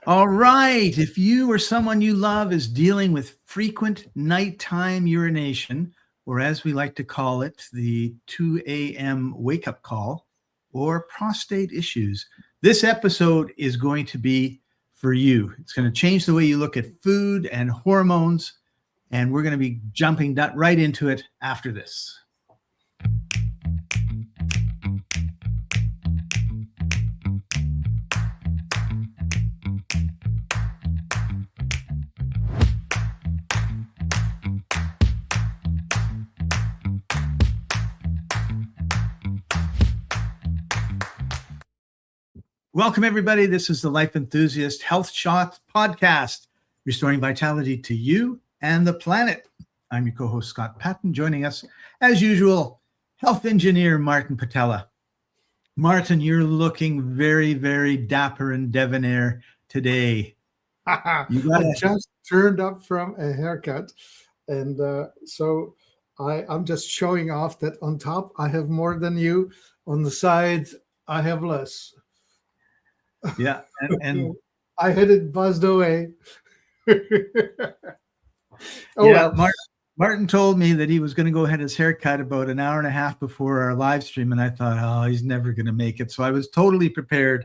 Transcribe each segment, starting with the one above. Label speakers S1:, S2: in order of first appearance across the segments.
S1: All right. If you or someone you love is dealing with frequent nighttime urination, or as we like to call it, the 2 a.m. wake up call, or prostate issues, this episode is going to be for you. It's going to change the way you look at food and hormones, and we're going to be jumping right into it after this. Welcome, everybody. This is the Life Enthusiast Health Shot podcast, restoring vitality to you and the planet. I'm your co-host, Scott Paton. Joining us, as usual, health engineer Martin Pytela. Martin, you're looking very, very dapper and debonair today.
S2: I just turned up from a haircut, and so I'm just showing off that on top I have more than you. On the sides, I have less.
S1: Yeah, and
S2: I had it buzzed away.
S1: Martin told me that he was going to go have his haircut about an hour and a half before our live stream, and I thought, oh, he's never going to make it. So I was totally prepared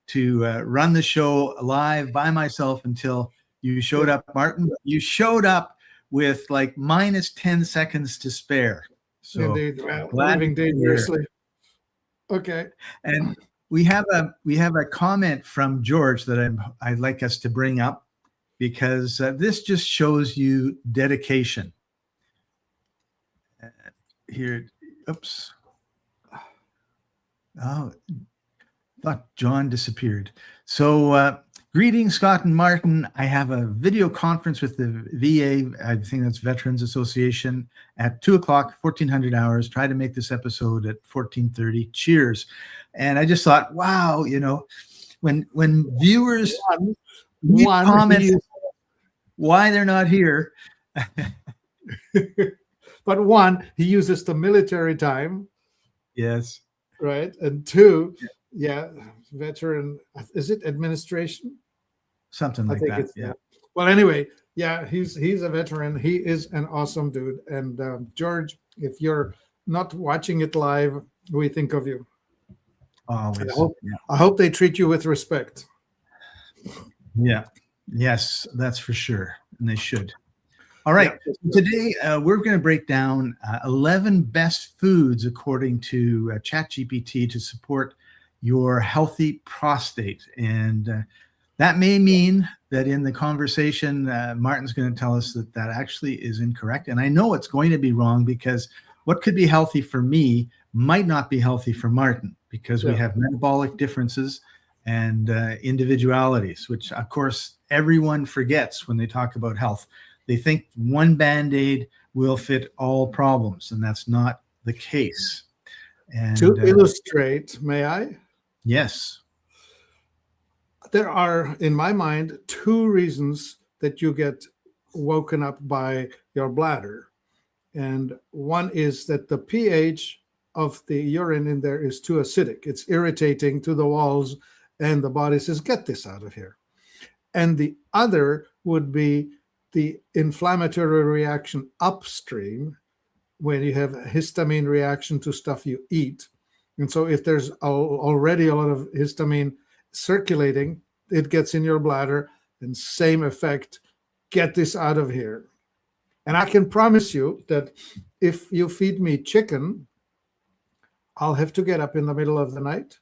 S1: to run the show live by myself until you showed up, Martin. You showed up with like minus 10 seconds to spare. So
S2: indeed, living dangerously. Okay,
S1: and we have a comment from George that I'd like us to bring up, because this just shows you dedication. Here, oops. Oh, thought John disappeared. So greetings, Scott and Martin. I have a video conference with the VA, I think that's Veterans Association, at 2 o'clock, 1400 hours. Try to make this episode at 1430. Cheers. And I just thought, wow, you know, when viewers comment why they're not here.
S2: But one, he uses the military time.
S1: Yes.
S2: Right. And two, veteran, is it administration?
S1: Something like that. Yeah.
S2: Well, anyway, yeah, he's a veteran. He is an awesome dude. And
S1: George,
S2: if you're not watching it live, we think of you.
S1: Always.
S2: I hope they treat you with respect.
S1: Yeah. Yes, that's for sure. And they should. All right. Yeah. Today, we're going to break down 11 best foods, according to ChatGPT, to support your healthy prostate. And that may mean that in the conversation, Martin's going to tell us that actually is incorrect. And I know it's going to be wrong, because what could be healthy for me might not be healthy for Martin, because we have metabolic differences and individualities, which, of course, everyone forgets when they talk about health. They think one Band-Aid will fit all problems, and that's not the case. And
S2: to illustrate, may I?
S1: Yes.
S2: There are, in my mind, two reasons that you get woken up by your bladder. And one is that the pH of the urine in there is too acidic. It's irritating to the walls, and the body says, get this out of here. And the other would be the inflammatory reaction upstream, when you have a histamine reaction to stuff you eat. And so if there's already a lot of histamine circulating, it gets in your bladder, and same effect, get this out of here. And I can promise you that if you feed me chicken, I'll have to get up in the middle of the night.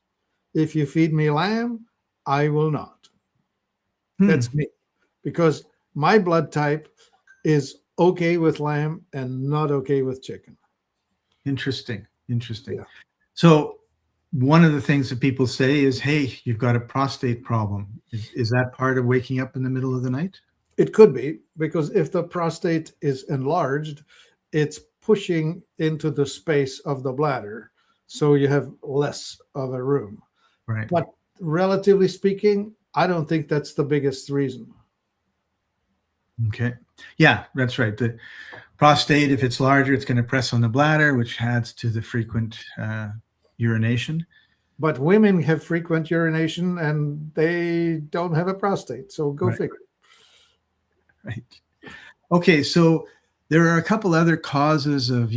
S2: If you feed me lamb, I will not. That's me. Because my blood type is okay with lamb and not okay with chicken.
S1: Interesting.
S2: Yeah.
S1: So one of the things that people say is, hey, you've got a prostate problem. Is that part of waking up in the middle of the night?
S2: It could be, because if the prostate is enlarged, it's pushing into the space of the bladder. So you have less of a room.
S1: Right.
S2: But relatively speaking, I don't think that's the biggest reason.
S1: Okay. Yeah, that's right. The prostate, if it's larger, it's going to press on the bladder, which adds to the frequent urination.
S2: But women have frequent urination and they don't have a prostate. So go
S1: Right.
S2: figure.
S1: Right. Okay, so there are a couple other causes of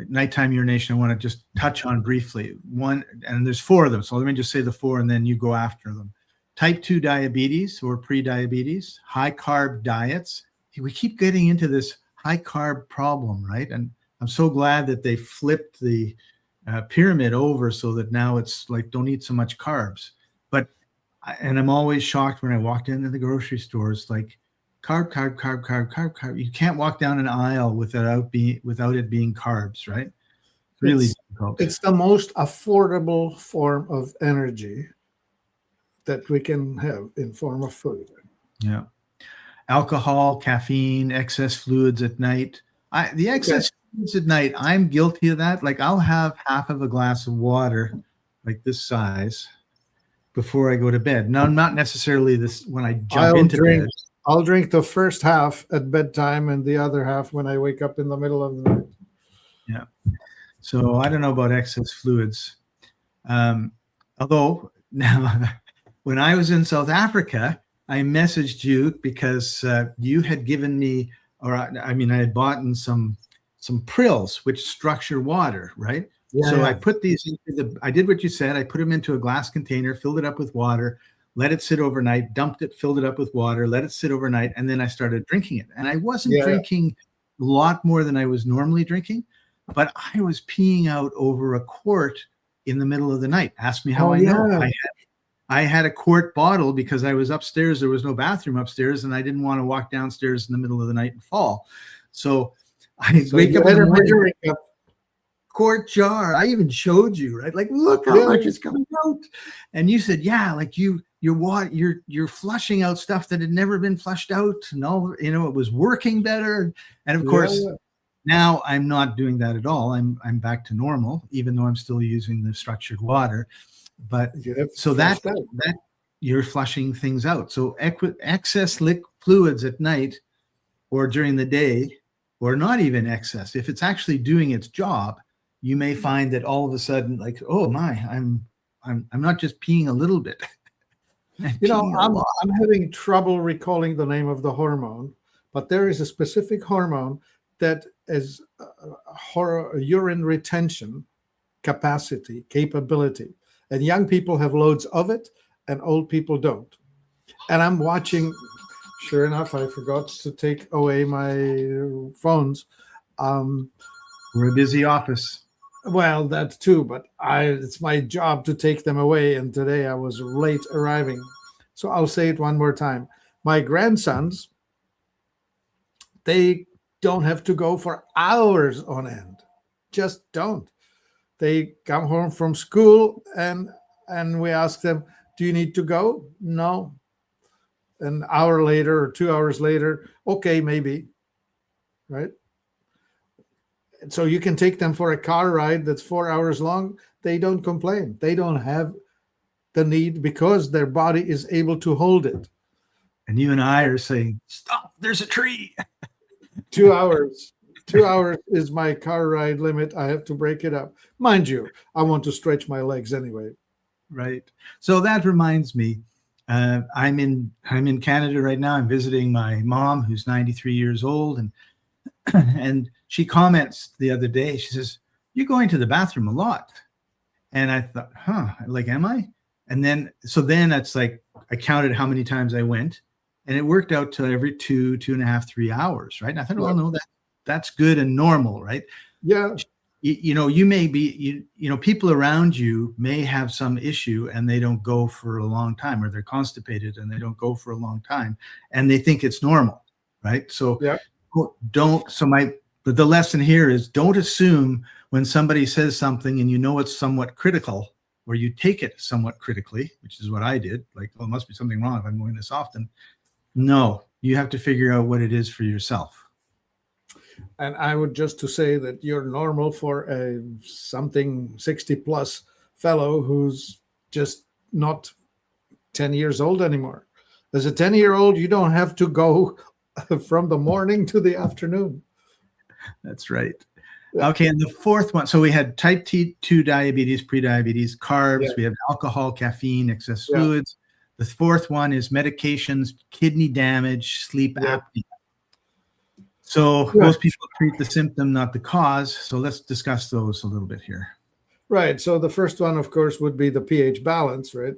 S1: nighttime urination I want to just touch on briefly. One, and there's 4 of them, so let me just say the 4 and then you go after them. Type 2 diabetes or pre-diabetes, high carb diets. We keep getting into this high carb problem, right? And I'm so glad that they flipped the pyramid over so that now it's like, don't eat so much carbs. And I'm always shocked when I walked into the grocery stores, like, carb, carb, carb, carb, carb, carb. You can't walk down an aisle without it being carbs, right? Really difficult.
S2: It's the most affordable form of energy that we can have in form of food.
S1: Yeah. Alcohol, caffeine, excess fluids at night. The excess fluids at night, I'm guilty of that. Like, I'll have half of a glass of water, like this size, before I go to bed. Now, not necessarily this when I jump into bed.
S2: I'll drink the first half at bedtime and the other half when I wake up in the middle of the night.
S1: Yeah. So I don't know about excess fluids. Although now, when I was in South Africa, I messaged you because you had given me, I had bought some prills which structure water, right? Yeah, so I put these I did what you said. I put them into a glass container, filled it up with water, let it sit overnight, dumped it, filled it up with water, let it sit overnight, and then I started drinking it. And I wasn't drinking a lot more than I was normally drinking, but I was peeing out over a quart in the middle of the night. Ask me how I know. I had a quart bottle because I was upstairs. There was no bathroom upstairs, and I didn't want to walk downstairs in the middle of the night and fall. So I wake up in the morning, quart jar. I even showed you, right? Like, look how much is coming out. And you said, yeah, like you're flushing out stuff that had never been flushed out. And all, it was working better. And of course, now I'm not doing that at all. I'm back to normal, even though I'm still using the structured water. But so that you're flushing things out. So excess fluids at night or during the day, or not even excess, if it's actually doing its job, you may find that all of a sudden, like, oh my, I'm not just peeing a little bit.
S2: I'm having trouble recalling the name of the hormone, but there is a specific hormone that is urine retention capability. And young people have loads of it and old people don't. And I'm watching, sure enough, I forgot to take away my phones.
S1: We're a busy office.
S2: Well, that too, but it's my job to take them away. And today I was late arriving. So I'll say it one more time. My grandsons, they don't have to go for hours on end. Just don't. They come home from school and we ask them, do you need to go? No. An hour later or 2 hours later, okay, maybe. Right? So you can take them for a car ride that's 4 hours long. They don't complain. They don't have the need because their body is able to hold it.
S1: And you and I are saying, stop, there's a tree.
S2: 2 hours. 2 hours is my car ride limit. I have to break it up. Mind you, I want to stretch my legs anyway.
S1: Right. So that reminds me, I'm in Canada right now. I'm visiting my mom, who's 93 years old, and she comments the other day. She says, "You're going to the bathroom a lot," and I thought, like, am I? And then it's like I counted how many times I went, and it worked out to every 2.5, 3 hours, right? And I thought, well, no, that's good and normal, right?
S2: Yeah.
S1: You may be, people around you may have some issue and they don't go for a long time, or they're constipated and they don't go for a long time and they think it's normal, right? So the lesson here is don't assume when somebody says something and it's somewhat critical, or you take it somewhat critically, which is what I did. Like, oh, it must be something wrong if I'm going this often. No, you have to figure out what it is for yourself.
S2: And I would just to say that you're normal for a something 60 plus fellow who's just not 10 years old anymore. As a 10-year-old, you don't have to go from the morning to the afternoon.
S1: That's right.
S2: Yeah.
S1: Okay, and the fourth one. So we had type 2 diabetes, prediabetes, carbs.
S2: Yeah.
S1: We have alcohol, caffeine, excess
S2: Yeah.
S1: fluids. The fourth one is medications, kidney damage, sleep
S2: Yeah.
S1: apnea. So
S2: Right.
S1: most people treat the symptom, not the cause. So let's discuss those a little bit here.
S2: Right. So the first one, of course, would be the pH balance, right?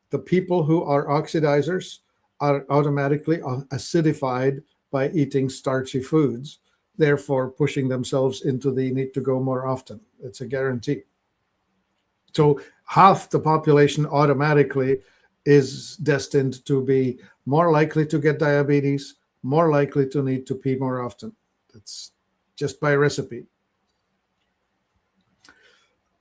S2: The people who are oxidizers are automatically acidified by eating starchy foods, therefore pushing themselves into the need to go more often. It's a guarantee. So half the population automatically is destined to be more likely to get diabetes, more likely to need to pee more often. That's just by recipe.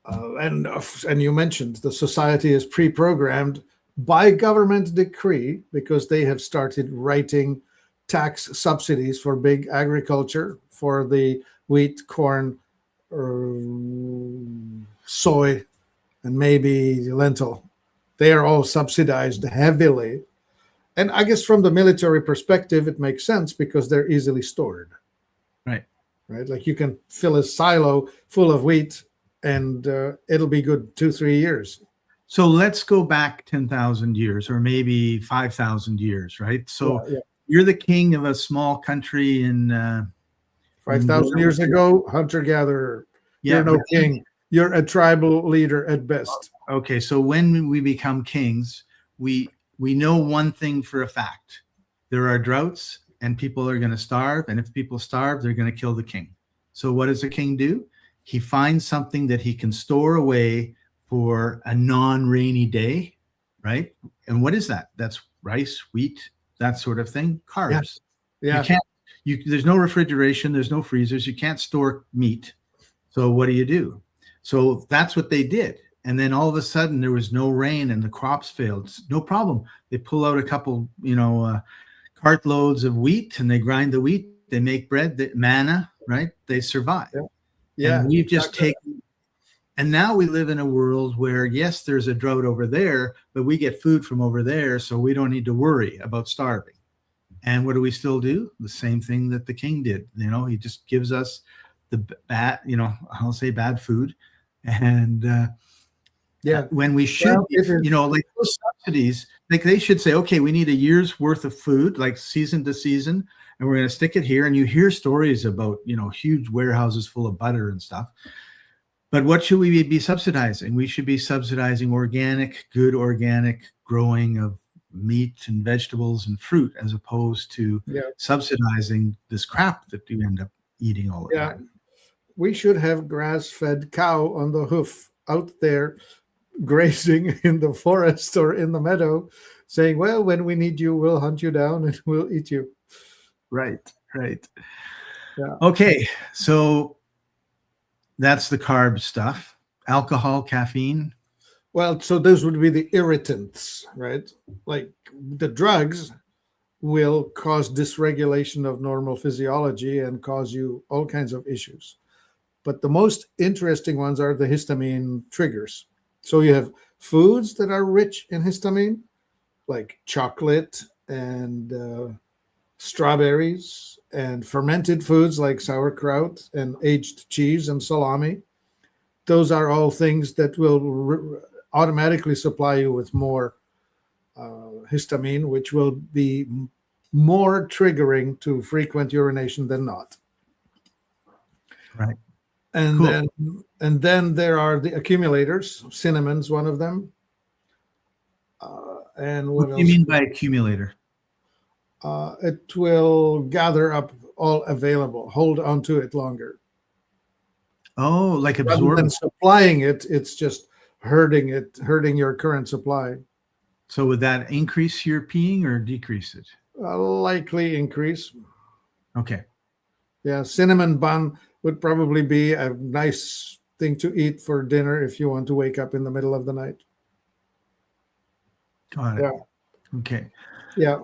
S2: And you mentioned the society is pre-programmed by government decree because they have started writing tax subsidies for big agriculture, for the wheat, corn, soy, and maybe lentil. They are all subsidized heavily. And I guess from the military perspective, it makes sense because they're easily stored.
S1: Right.
S2: Right. Like you can fill a silo full of wheat and it'll be good 2-3 years.
S1: So let's go back 10,000 years or maybe 5,000 years, right? So you're the king of a small country in
S2: 5,000 years ago, hunter-gatherer.
S1: Yeah,
S2: you're no king. You're a tribal leader at best.
S1: Okay, so when we become kings, we know one thing for a fact. There are droughts and people are going to starve. And if people starve, they're going to kill the king. So what does a king do? He finds something that he can store away for a non-rainy day, right? And what is that? That's rice, wheat, that sort of thing, carbs.
S2: Yeah.
S1: You can't, there's no refrigeration, there's no freezers, you can't store meat. So what do? So that's what they did. And then all of a sudden there was no rain and the crops failed. No problem. They pull out a couple, cartloads of wheat and they grind the wheat. They make bread, manna, right? They survive.
S2: Yeah.
S1: And we've just taken, and now we live in a world where, yes, there's a drought over there, but we get food from over there. So we don't need to worry about starving. And what do we still do? The same thing that the king did. He just gives us the bad, I'll say bad food. And when we should, like those subsidies, like they should say, okay, we need a year's worth of food, like season to season, and we're going to stick it here. And you hear stories about, huge warehouses full of butter and stuff. But what should we be subsidizing? We should be subsidizing good organic growing of meat and vegetables and fruit, as opposed to subsidizing this crap that you end up eating all the time.
S2: We should have grass-fed cow on the hoof out there grazing in the forest or in the meadow, saying, well, when we need you, we'll hunt you down and we'll eat you.
S1: Right.
S2: Yeah.
S1: Okay, so that's the carb stuff. Alcohol, caffeine.
S2: Well, so those would be the irritants, right? Like the drugs will cause dysregulation of normal physiology and cause you all kinds of issues. But the most interesting ones are the histamine triggers. So you have foods that are rich in histamine, like chocolate and strawberries, and fermented foods like sauerkraut and aged cheese and salami. Those are all things that will automatically supply you with more histamine, which will be more triggering to frequent urination than not.
S1: Right.
S2: And
S1: cool.
S2: then there are the accumulators. Cinnamon's one of them. And what else?
S1: Do you mean by accumulator?
S2: It will gather up all available, hold on to it longer.
S1: Oh, like absorbing.
S2: Rather than supplying it, it's just hurting your current supply.
S1: So would that increase your peeing or decrease it?
S2: Likely increase.
S1: Okay.
S2: Yeah, cinnamon bun would probably be a nice thing to eat for dinner if you want to wake up in the middle of the night.
S1: Got it. Yeah. Okay.
S2: Yeah.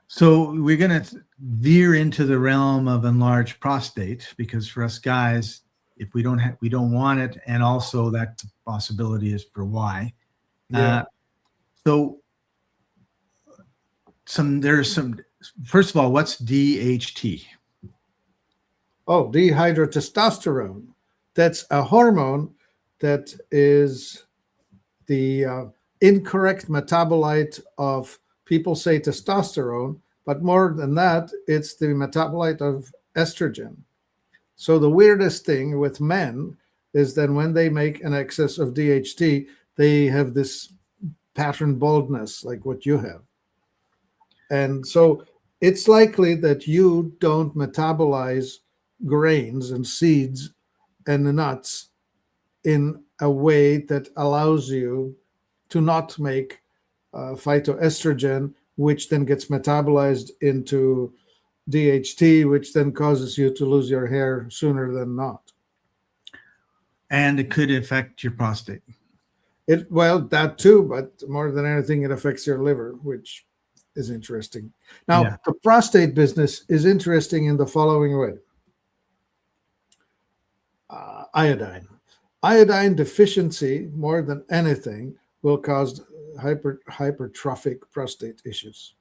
S1: So we're going to veer into the realm of enlarged prostate, because for us guys, if we don't want it, and also that possibility is for why.
S2: Yeah.
S1: So first of all, what's DHT?
S2: Oh, dihydrotestosterone. That's a hormone that is the incorrect metabolite of, people say, testosterone, but more than that, it's the metabolite of estrogen. So the weirdest thing with men is that when they make an excess of DHT, they have this pattern baldness like what you have. And so it's likely that you don't metabolize grains and seeds and the nuts in a way that allows you to not make phytoestrogen, which then gets metabolized into DHT, which then causes you to lose your hair sooner than not.
S1: And it could affect your prostate.
S2: Well, that too, but more than anything, it affects your liver, which is interesting. Now, the prostate business is interesting in the following way. Iodine. Iodine deficiency, more than anything, will cause hypertrophic prostate issues.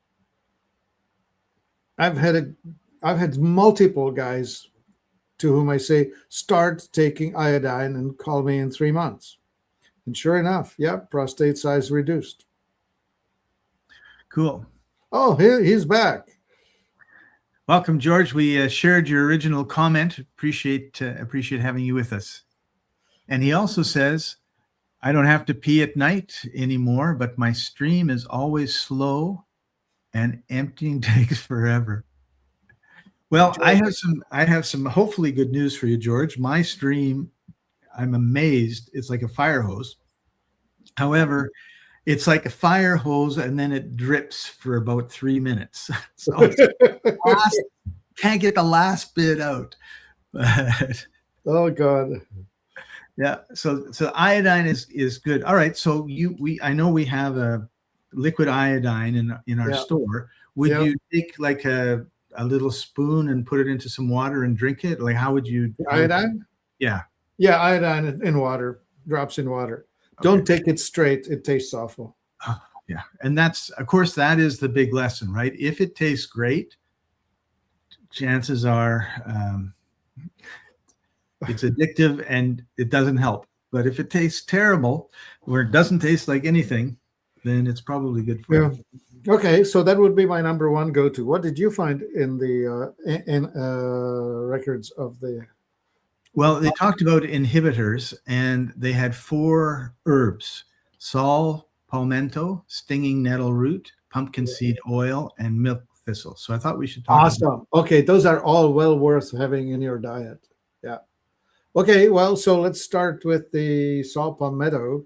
S2: I've had multiple guys to whom I say, start taking iodine and call me in 3 months. And sure enough, prostate size reduced.
S1: Cool.
S2: Oh, he's back.
S1: Welcome, George. We shared your original comment. Appreciate having you with us. And he also says, I don't have to pee at night anymore, but my stream is always slow and emptying takes forever. Well, I have some hopefully good news for you, George. My stream, I'm amazed, it's like a fire hose. However, it's like a fire hose and then it drips for about 3 minutes. So can't get the last bit out. But,
S2: oh God.
S1: Yeah. So iodine is good. All right. So I know we have a liquid iodine in our store. Would you take like a little spoon and put it into some water and drink it? Like, how would you?
S2: Iodine?
S1: Yeah.
S2: Yeah, iodine in water, drops in water. Okay. Don't take it straight. It tastes awful.
S1: Yeah. And of course, that is the big lesson, right? If it tastes great, chances are it's addictive and it doesn't help. But if it tastes terrible or it doesn't taste like anything, then it's probably good for you.
S2: Okay, so that would be my number one go-to. What did you find in the records of the?
S1: Well, they talked about inhibitors, and they had 4 herbs: saul, palmetto, stinging nettle root, pumpkin seed oil, and milk thistle. So I thought we should talk
S2: about. Okay, those are all well worth having in your diet. Yeah. Okay, well, so let's start with the saul palmetto.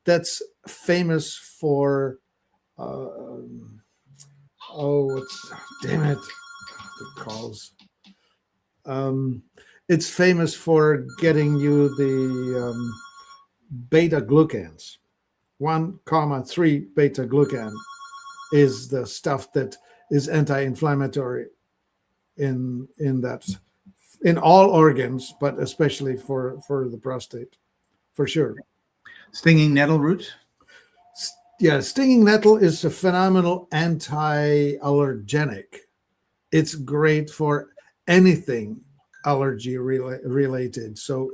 S2: That's famous for damn it, the calls. It's famous for getting you the beta glucans. 1,3 beta glucan is the stuff that is anti-inflammatory in all organs, but especially for the prostate, for sure.
S1: Stinging nettle root?
S2: Yeah, stinging nettle is a phenomenal anti-allergenic. It's great for anything allergy related. So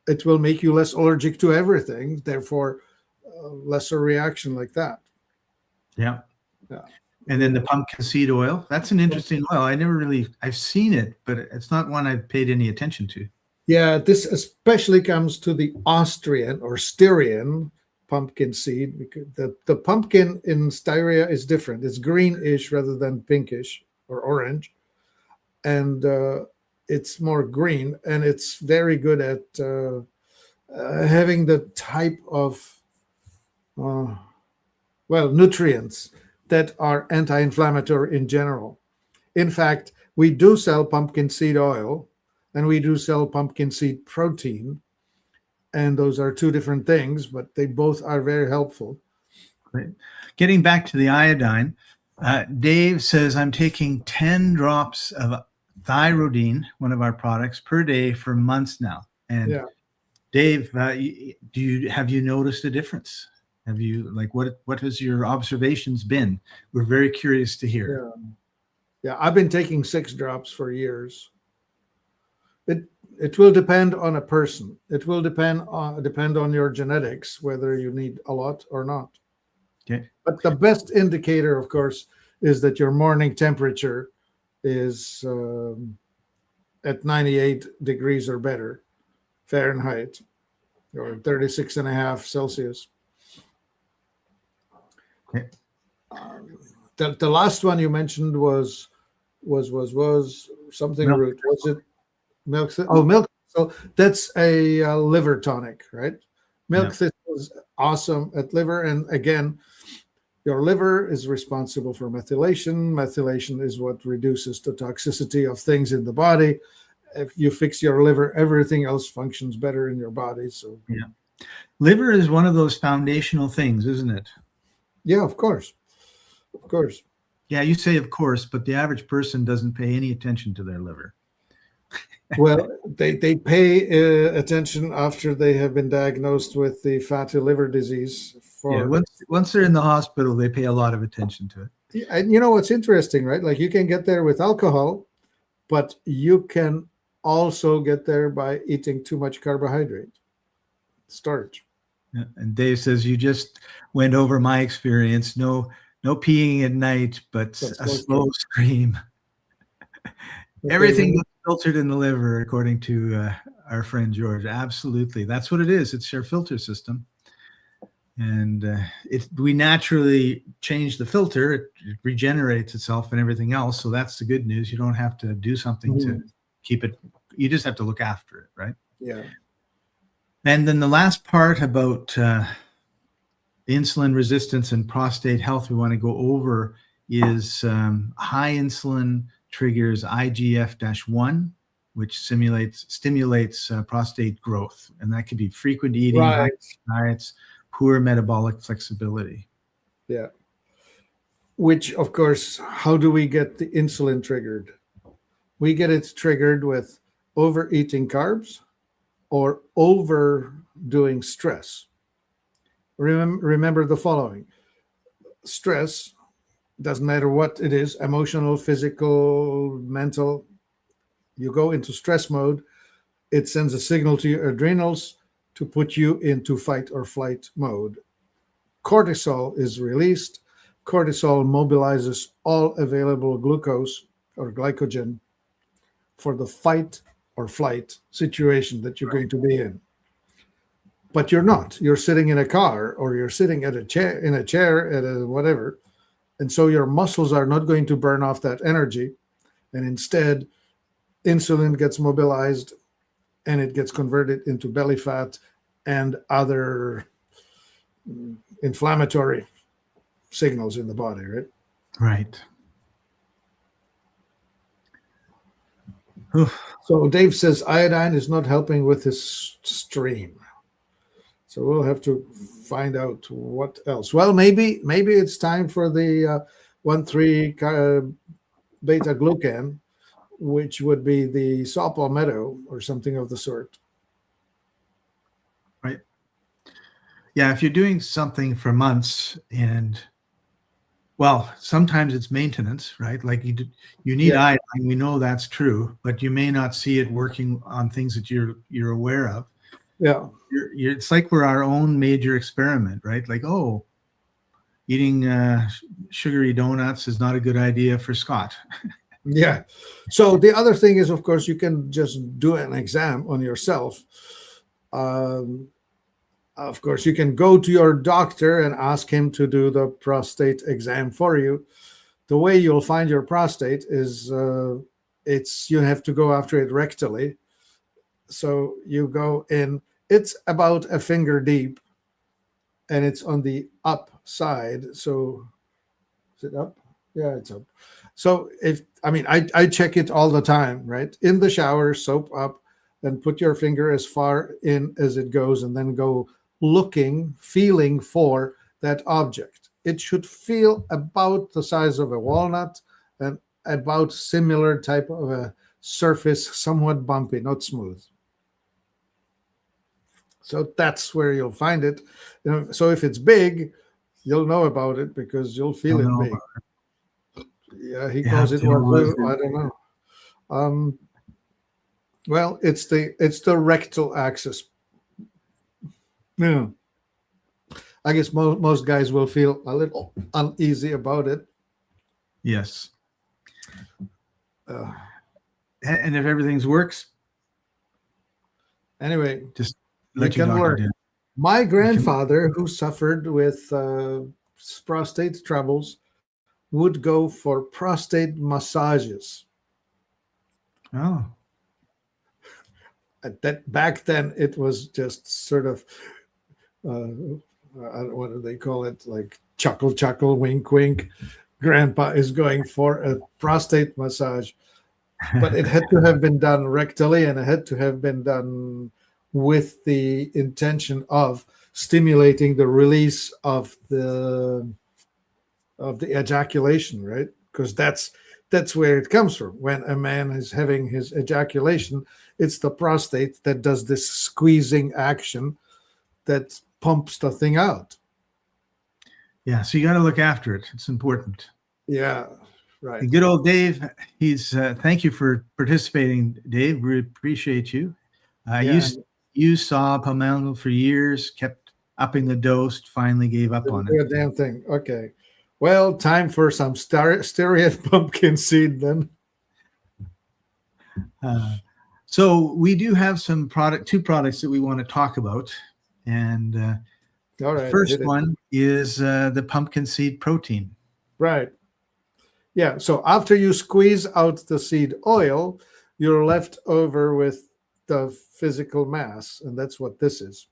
S2: it will make you less allergic to everything, therefore lesser reaction like that.
S1: Yeah. And then the pumpkin seed oil, that's an interesting oil. I've seen it, but it's not one I've paid any attention to.
S2: Yeah, this especially comes to the Austrian or Styrian pumpkin seed, because the pumpkin in Styria is different. It's greenish rather than pinkish or orange. And it's more green, and it's very good at having the type of nutrients that are anti-inflammatory in general. In fact, we do sell pumpkin seed oil, and we do sell pumpkin seed protein, and those are 2 different things, but they both are very helpful.
S1: Great. Getting back to the iodine, Dave says, I'm taking 10 drops of thyroidine, one of our products, per day for months now. And Dave, have you noticed a difference? Have you, what has your observations been? We're very curious to hear.
S2: Yeah, I've been taking 6 drops for years. It will depend on a person. It will depend on your genetics, whether you need a lot or not.
S1: Okay.
S2: But the best indicator, of course, is that your morning temperature is at 98 degrees or better Fahrenheit, or 36.5 Celsius.
S1: Okay.
S2: The last one you mentioned was something
S1: Milk.
S2: root. Was it milk? Oh, milk. So that's a liver tonic, right? Milk thistle is awesome at liver, and again, your liver is responsible for methylation. Methylation is what reduces the toxicity of things in the body. If you fix your liver, everything else functions better in your body. So
S1: yeah, liver is one of those foundational things, isn't it?
S2: Yeah, of course. Of course.
S1: Yeah, you say of course, but the average person doesn't pay any attention to their liver.
S2: Well, they pay attention after they have been diagnosed with the fatty liver disease.
S1: Once they're in the hospital, they pay a lot of attention to it.
S2: And you know what's interesting, right? Like you can get there with alcohol, but you can also get there by eating too much carbohydrate, starch.
S1: Yeah. And Dave says, you just went over my experience. No peeing at night, but a slow stream. Everything gets filtered in the liver, according to our friend George. Absolutely. That's what it is. It's your filter system. And we naturally change the filter. It regenerates itself and everything else. So that's the good news. You don't have to do something to keep it. You just have to look after it, right?
S2: Yeah.
S1: And then the last part about insulin resistance and prostate health we want to go over is high insulin triggers IGF-1, which stimulates prostate growth. And that could be frequent eating, high diets, poor metabolic flexibility.
S2: Yeah. Which, of course, how do we get the insulin triggered? We get it triggered with overeating carbs or overdoing stress. Remember the following. Stress, doesn't matter what it is, emotional, physical, mental. You go into stress mode, it sends a signal to your adrenals to put you into fight or flight mode. Cortisol is released. Cortisol mobilizes all available glucose or glycogen for the fight or flight situation that you're going to be in. But you're not. You're sitting in a car, or you're sitting in a chair at a whatever. And so your muscles are not going to burn off that energy. And instead, insulin gets mobilized and it gets converted into belly fat and other inflammatory signals in the body, right?
S1: Right.
S2: So Dave says iodine is not helping with his stream. So we'll have to find out what else. Well, maybe it's time for the 1,3-beta-glucan, which would be the saw palmetto or something of the sort.
S1: Right. Yeah, if you're doing something for months and, well, sometimes it's maintenance, right? Like you need iodine. We know that's true, but you may not see it working on things that you're aware of.
S2: Yeah.
S1: It's like we're our own major experiment, right? Like, oh, eating sugary donuts is not a good idea for Scott.
S2: Yeah. So the other thing is, of course, you can just do an exam on yourself. Of course, you can go to your doctor and ask him to do the prostate exam for you. The way you'll find your prostate is you have to go after it rectally. So you go in, it's about a finger deep, and it's on the up side. So is it up? Yeah, it's up. So I check it all the time, right? In the shower, soap up, and put your finger as far in as it goes, and then go feeling for that object. It should feel about the size of a walnut and about similar type of a surface, somewhat bumpy, not smooth. So that's where you'll find it. So if it's big, you'll know about it because you'll feel it big. Yeah, he calls it wazoo. I don't know. Well, it's the rectal axis. Yeah. I guess most guys will feel a little uneasy about it.
S1: Yes.
S2: Uh,
S1: And if everything works,
S2: anyway,
S1: just
S2: you
S1: let your
S2: can
S1: doctor
S2: learn.
S1: do it.
S2: My
S1: You can,
S2: grandfather, who suffered with prostate troubles, would go for prostate massages.
S1: oh,
S2: That back then it was just sort of what do they call it? Like chuckle, chuckle, wink, wink. Grandpa is going for a prostate massage, but it had to have been done rectally, and it had to have been done with the intention of stimulating the release of the ejaculation, right? Because that's where it comes from. When a man is having his ejaculation, it's the prostate that does this squeezing action that pumps the thing out.
S1: yeah. So you got to look after it. It's important.
S2: Yeah, right.
S1: And good old Dave. He's thank you for participating, Dave. We appreciate you. You saw palmetto for years, kept upping the dose, finally gave up on
S2: Do
S1: it.
S2: a damn thing. Okay. Well, time for some Styrian pumpkin seed then.
S1: So we do have two products that we want to talk about, and
S2: All
S1: the
S2: right.
S1: first one is the pumpkin seed protein.
S2: Right. Yeah. So after you squeeze out the seed oil, you're left over with the physical mass, and that's what this is.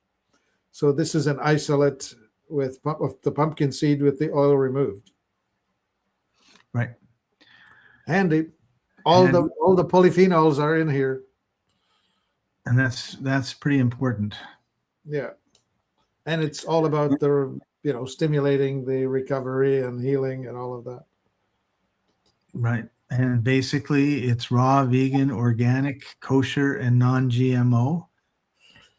S2: So this is an isolate of the pumpkin seed with the oil removed.
S1: Right.
S2: Handy. All the polyphenols are in here.
S1: And that's pretty important.
S2: Yeah. And it's all about the stimulating the recovery and healing and all of that.
S1: Right. And basically it's raw, vegan, organic, kosher, and non-GMO.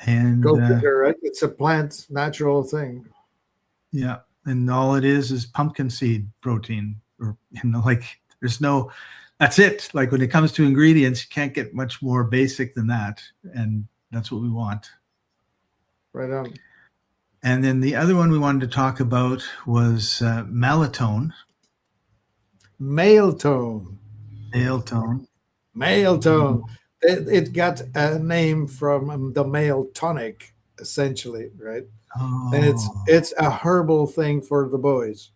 S1: And
S2: go figure, right? It's a plant natural thing.
S1: Yeah. And all it is pumpkin seed protein, or that's it. Like when it comes to ingredients, you can't get much more basic than that. And that's what we want.
S2: Right on.
S1: And then the other one we wanted to talk about was Mailtone.
S2: Mailtone. It got a name from the male tonic, essentially, right?
S1: Oh.
S2: And it's a herbal thing for the boys.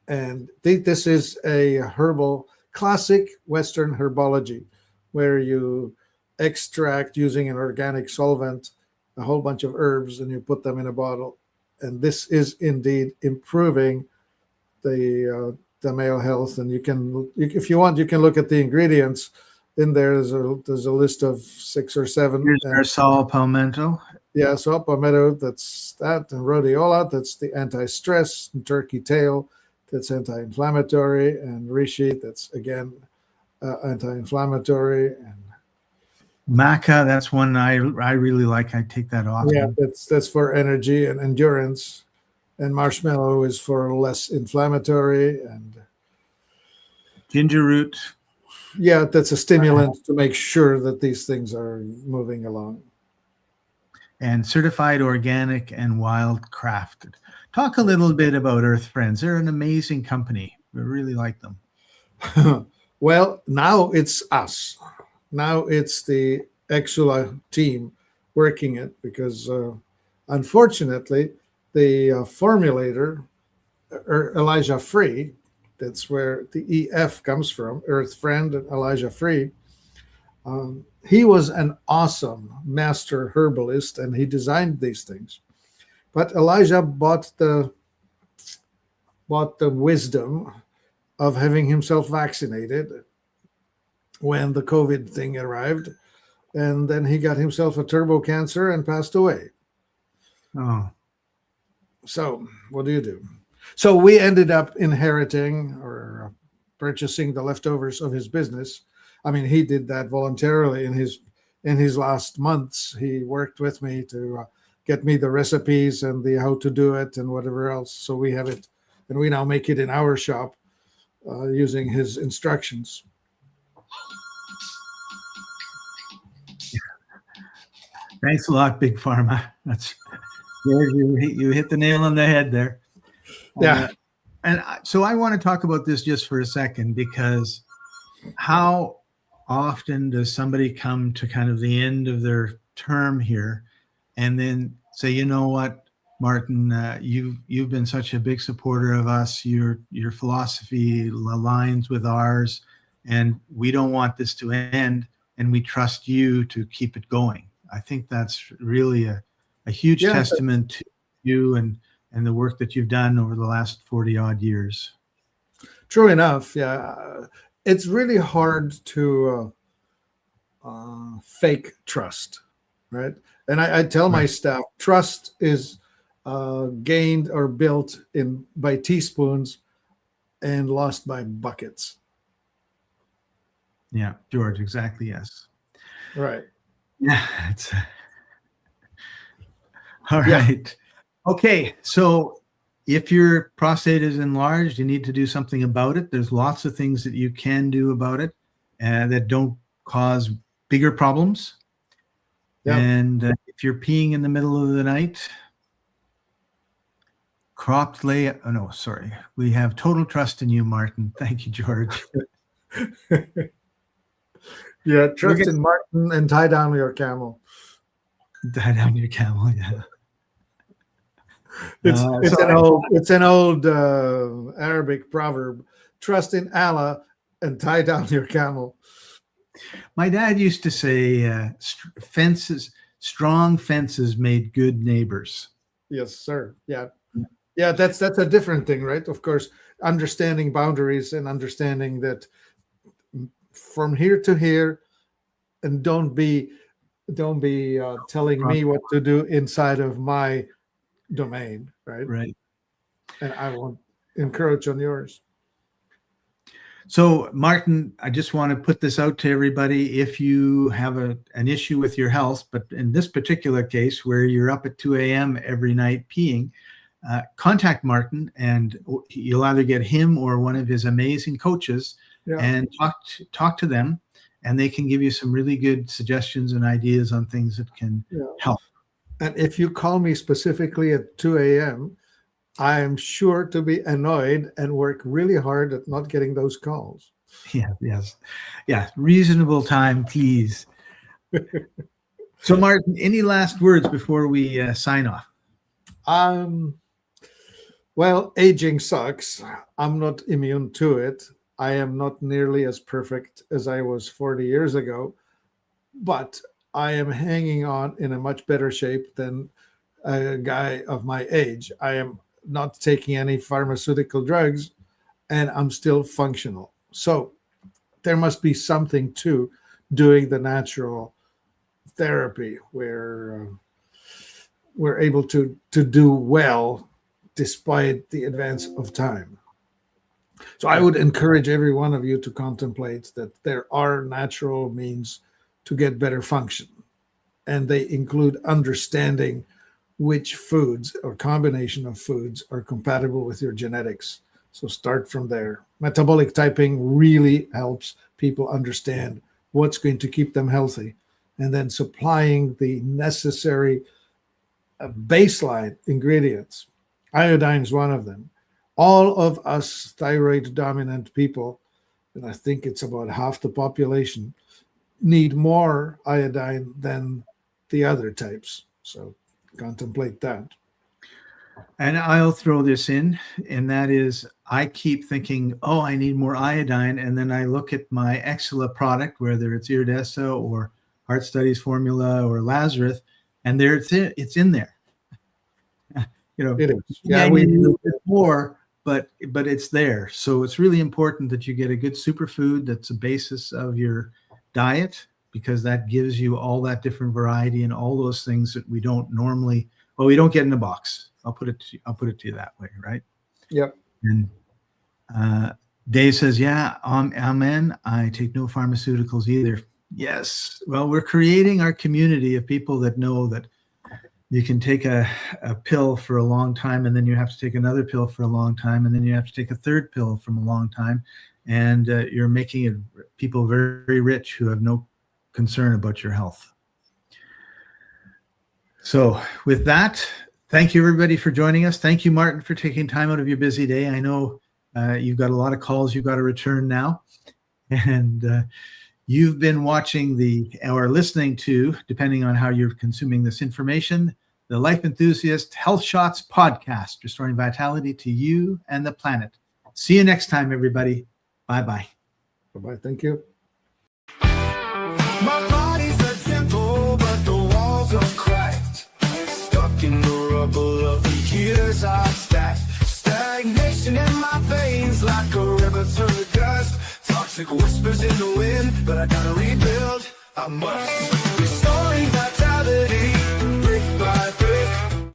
S2: And this is a herbal, classic Western herbology, where you extract using an organic solvent a whole bunch of herbs and you put them in a bottle. And this is indeed improving the male health. And if you want, you can look at the ingredients in there. There's a list of 6 or 7.
S1: Here's our saw palmetto.
S2: Yeah, saw palmetto, that's that. And rhodiola, that's the anti-stress. And turkey tail, that's anti-inflammatory. And reishi, that's again anti-inflammatory. And
S1: maca, that's one I really like. I take that off.
S2: Yeah, that's for energy and endurance. And marshmallow is for less inflammatory. And
S1: ginger root.
S2: Yeah, that's a stimulant to make sure that these things are moving along.
S1: And certified organic and wild crafted. Talk a little bit about Earth Friends. They're an amazing company. We really like them.
S2: Well, now it's us. Now it's the Exula team working it because, unfortunately, the formulator, Elijah Free, that's where the EF comes from, Earth Friend and Elijah Free. He was an awesome master herbalist, and he designed these things. But Elijah bought the wisdom of having himself vaccinated when the COVID thing arrived, and then he got himself a turbo cancer and passed away.
S1: Oh.
S2: So what do you do? So we ended up inheriting or purchasing the leftovers of his business. I mean, he did that voluntarily in his last months. He worked with me to get me the recipes and the how to do it and whatever else. So we have it, and we now make it in our shop using his instructions.
S1: Thanks a lot, Big Pharma. That's George, you hit the nail on the head there.
S2: Yeah.
S1: So I want to talk about this just for a second, because how often does somebody come to kind of the end of their term here and then say, you know what, Martin, you've been such a big supporter of us. Your philosophy aligns with ours, and we don't want this to end, and we trust you to keep it going. I think that's really a huge testament to you and the work that you've done over the last 40 odd years.
S2: True enough. Yeah. It's really hard to fake trust, right? And I tell my staff, trust is gained or built by teaspoons and lost by buckets.
S1: Yeah, George, exactly. Yes.
S2: Right.
S1: Yeah. All right. Okay. So if your prostate is enlarged, you need to do something about it. There's lots of things that you can do about it that don't cause bigger problems. Yep. And if you're peeing in the middle of the night, we have total trust in you, Martin. Thank you, George.
S2: Yeah, trust in Martin and tie down your camel.
S1: Tie down your camel, yeah.
S2: It's an old Arabic proverb. Trust in Allah and tie down your camel.
S1: My dad used to say, strong fences made good neighbors.
S2: Yes, sir. Yeah. Yeah, that's a different thing, right? Of course, understanding boundaries and understanding that from here to here, and don't be telling me what to do inside of my domain, right?
S1: Right.
S2: And I won't encourage on yours.
S1: So, Martin, I just want to put this out to everybody. If you have an issue with your health, but in this particular case where you're up at 2 a.m. every night peeing, contact Martin, and you'll either get him or one of his amazing coaches and talk to them, and they can give you some really good suggestions and ideas on things that can help.
S2: And if you call me specifically at 2 a.m., I am sure to be annoyed and work really hard at not getting those calls.
S1: Yeah. Reasonable time, please. So, Martin, any last words before we sign off?
S2: Well, aging sucks. I'm not immune to it. I am not nearly as perfect as I was 40 years ago, but I am hanging on in a much better shape than a guy of my age. I am not taking any pharmaceutical drugs, and I'm still functional. So there must be something to doing the natural therapy where we're able to do well despite the advance of time. So I would encourage every one of you to contemplate that there are natural means to get better function, and they include understanding which foods or combination of foods are compatible with your genetics. So start from there. Metabolic typing really helps people understand what's going to keep them healthy, and then supplying the necessary baseline ingredients. Iodine is one of them. All of us thyroid dominant people, and I think it's about half the population, need more iodine than the other types. So contemplate that.
S1: And I'll throw this in, and that is, I keep thinking, oh, I need more iodine. And then I look at my Exela product, whether it's Iridessa or Heart Studies Formula or Lazarus, and there it's in there.
S2: It is.
S1: Yeah, we need a little bit more, but it's there. So it's really important that you get a good superfood that's a basis of your diet, because that gives you all that different variety and all those things that we don't normally, we don't get in a box. I'll put it to you that way, right?
S2: Yep.
S1: And Dave says, yeah, amen. I take no pharmaceuticals either. Yes. Well, we're creating our community of people that know that you can take a pill for a long time, and then you have to take another pill for a long time, and then you have to take a third pill from a long time. And you're making it people very, very rich who have no concern about your health. So with that, thank you everybody for joining us. Thank you, Martin, for taking time out of your busy day. I know you've got a lot of calls you've got to return now. And you've been watching or listening to, depending on how you're consuming this information, the Life Enthusiast Health Shots podcast, restoring vitality to you and the planet. See you next time, everybody. Bye-bye.
S2: Bye-bye. Thank you.
S3: My body's a temple, but the walls are cracked. Stuck in the rubble of the years I've stacked. Stagnation in my veins like a river to the dust. Toxic whispers in the wind, but I gotta rebuild. I must.